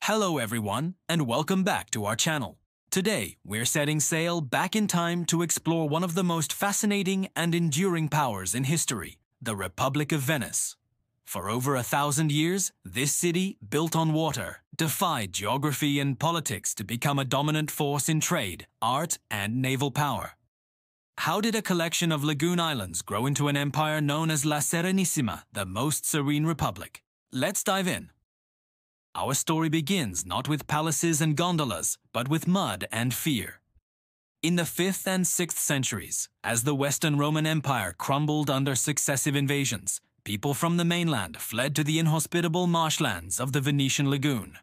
Hello everyone, and welcome back to our channel. Today, we're setting sail back in time to explore one of the most fascinating and enduring powers in history, the Republic of Venice. For over 1,000 years, this city, built on water, defied geography and politics to become a dominant force in trade, art, and naval power. How did a collection of lagoon islands grow into an empire known as La Serenissima, the most serene republic? Let's dive in. Our story begins not with palaces and gondolas, but with mud and fear. In the 5th and 6th centuries, as the Western Roman Empire crumbled under successive invasions, people from the mainland fled to the inhospitable marshlands of the Venetian lagoon.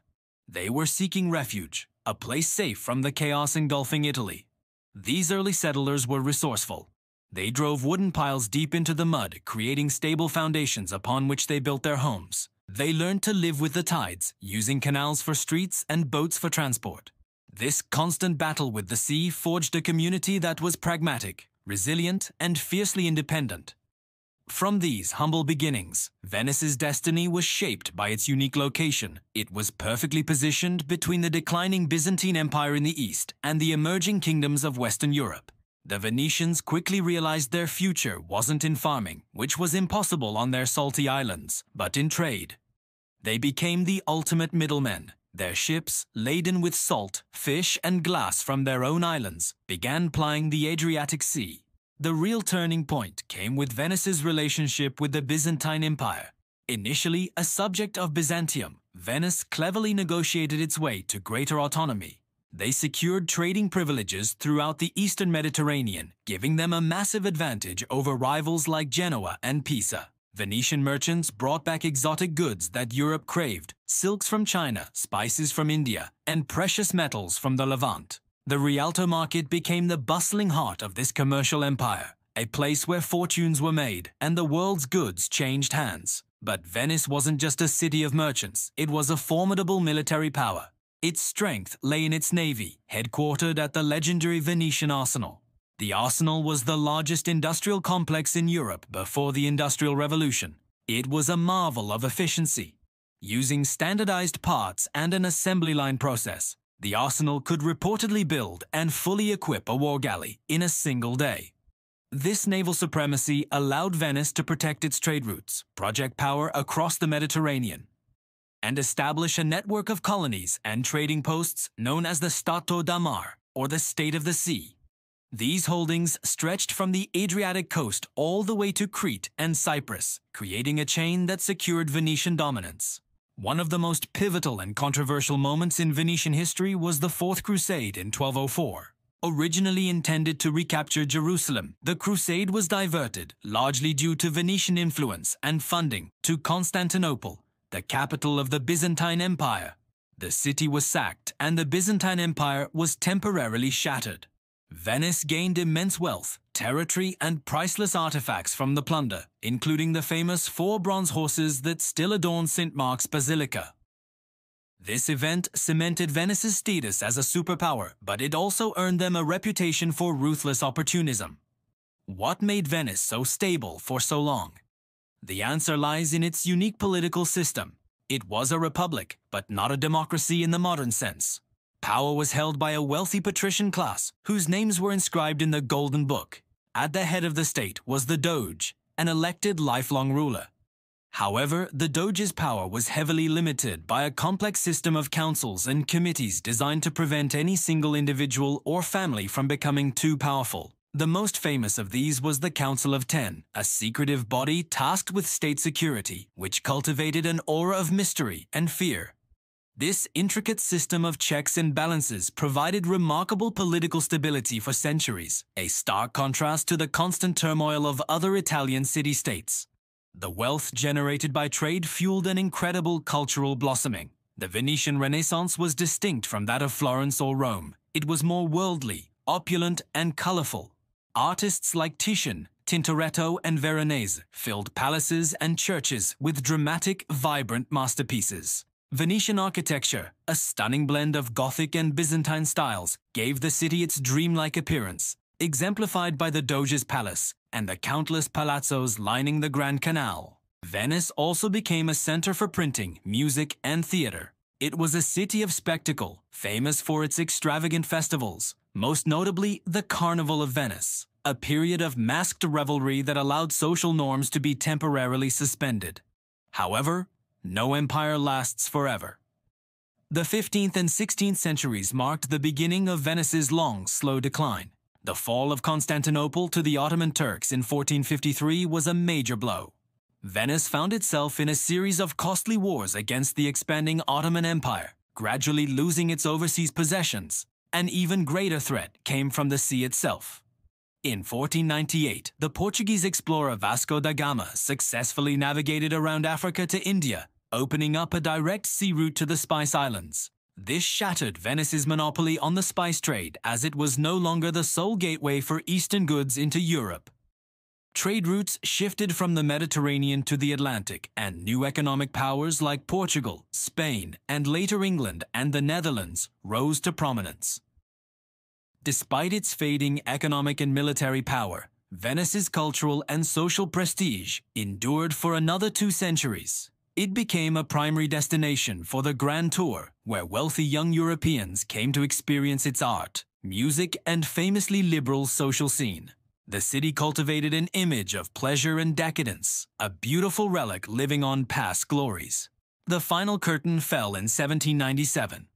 They were seeking refuge, a place safe from the chaos engulfing Italy. These early settlers were resourceful. They drove wooden piles deep into the mud, creating stable foundations upon which they built their homes. They learned to live with the tides, using canals for streets and boats for transport. This constant battle with the sea forged a community that was pragmatic, resilient, and fiercely independent. From these humble beginnings, Venice's destiny was shaped by its unique location. It was perfectly positioned between the declining Byzantine Empire in the east and the emerging kingdoms of Western Europe. The Venetians quickly realized their future wasn't in farming, which was impossible on their salty islands, but in trade. They became the ultimate middlemen. Their ships, laden with salt, fish, and glass from their own islands, began plying the Adriatic Sea. The real turning point came with Venice's relationship with the Byzantine Empire. Initially a subject of Byzantium, Venice cleverly negotiated its way to greater autonomy. They secured trading privileges throughout the eastern Mediterranean, giving them a massive advantage over rivals like Genoa and Pisa. Venetian merchants brought back exotic goods that Europe craved, silks from China, spices from India, and precious metals from the Levant. The Rialto market became the bustling heart of this commercial empire, a place where fortunes were made and the world's goods changed hands. But Venice wasn't just a city of merchants, it was a formidable military power. Its strength lay in its navy, headquartered at the legendary Venetian arsenal. The arsenal was the largest industrial complex in Europe before the Industrial Revolution. It was a marvel of efficiency. Using standardized parts and an assembly line process, the arsenal could reportedly build and fully equip a war galley in a single day. This naval supremacy allowed Venice to protect its trade routes, project power across the Mediterranean, and establish a network of colonies and trading posts known as the Stato da Mar, or the State of the Sea. These holdings stretched from the Adriatic coast all the way to Crete and Cyprus, creating a chain that secured Venetian dominance. One of the most pivotal and controversial moments in Venetian history was the Fourth Crusade in 1204. Originally intended to recapture Jerusalem, the crusade was diverted, largely due to Venetian influence and funding, to Constantinople, the capital of the Byzantine Empire. The city was sacked and the Byzantine Empire was temporarily shattered. Venice gained immense wealth, territory, and priceless artifacts from the plunder, including the famous 4 bronze horses that still adorn St. Mark's Basilica. This event cemented Venice's status as a superpower, but it also earned them a reputation for ruthless opportunism. What made Venice so stable for so long? The answer lies in its unique political system. It was a republic, but not a democracy in the modern sense. Power was held by a wealthy patrician class, whose names were inscribed in the Golden Book. At the head of the state was the Doge, an elected lifelong ruler. However, the Doge's power was heavily limited by a complex system of councils and committees designed to prevent any single individual or family from becoming too powerful. The most famous of these was the Council of Ten, a secretive body tasked with state security, which cultivated an aura of mystery and fear. This intricate system of checks and balances provided remarkable political stability for centuries, a stark contrast to the constant turmoil of other Italian city-states. The wealth generated by trade fueled an incredible cultural blossoming. The Venetian Renaissance was distinct from that of Florence or Rome. It was more worldly, opulent, and colorful. Artists like Titian, Tintoretto, and Veronese filled palaces and churches with dramatic, vibrant masterpieces. Venetian architecture, a stunning blend of Gothic and Byzantine styles, gave the city its dreamlike appearance, exemplified by the Doge's palace and the countless palazzos lining the Grand Canal. Venice also became a center for printing, music, and theater. It was a city of spectacle, famous for its extravagant festivals, most notably the Carnival of Venice, a period of masked revelry that allowed social norms to be temporarily suspended. However, no empire lasts forever. The 15th and 16th centuries marked the beginning of Venice's long, slow decline. The fall of Constantinople to the Ottoman Turks in 1453 was a major blow. Venice found itself in a series of costly wars against the expanding Ottoman Empire, gradually losing its overseas possessions. An even greater threat came from the sea itself. In 1498, the Portuguese explorer Vasco da Gama successfully navigated around Africa to India, opening up a direct sea route to the Spice Islands. This shattered Venice's monopoly on the spice trade, as it was no longer the sole gateway for Eastern goods into Europe. Trade routes shifted from the Mediterranean to the Atlantic, and new economic powers like Portugal, Spain, and later England and the Netherlands rose to prominence. Despite its fading economic and military power, Venice's cultural and social prestige endured for another 2 centuries. It became a primary destination for the Grand Tour, where wealthy young Europeans came to experience its art, music, and famously liberal social scene. The city cultivated an image of pleasure and decadence, a beautiful relic living on past glories. The final curtain fell in 1797.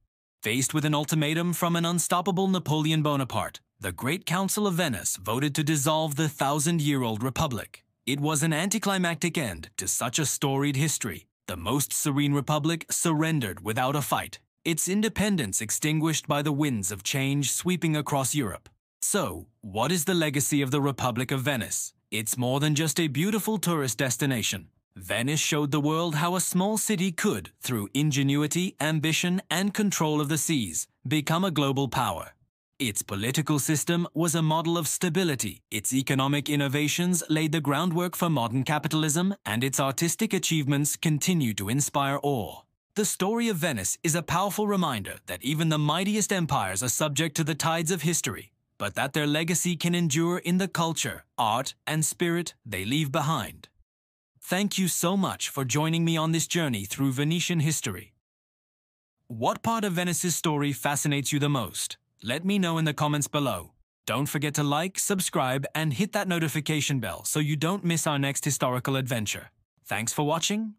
Faced with an ultimatum from an unstoppable Napoleon Bonaparte, the Great Council of Venice voted to dissolve the 1,000-year-old republic. It was an anticlimactic end to such a storied history. The most serene republic surrendered without a fight, its independence extinguished by the winds of change sweeping across Europe. So, what is the legacy of the Republic of Venice? It's more than just a beautiful tourist destination. Venice showed the world how a small city could, through ingenuity, ambition, and control of the seas, become a global power. Its political system was a model of stability, its economic innovations laid the groundwork for modern capitalism, and its artistic achievements continue to inspire awe. The story of Venice is a powerful reminder that even the mightiest empires are subject to the tides of history, but that their legacy can endure in the culture, art, and spirit they leave behind. Thank you so much for joining me on this journey through Venetian history. What part of Venice's story fascinates you the most? Let me know in the comments below. Don't forget to like, subscribe, and hit that notification bell so you don't miss our next historical adventure. Thanks for watching.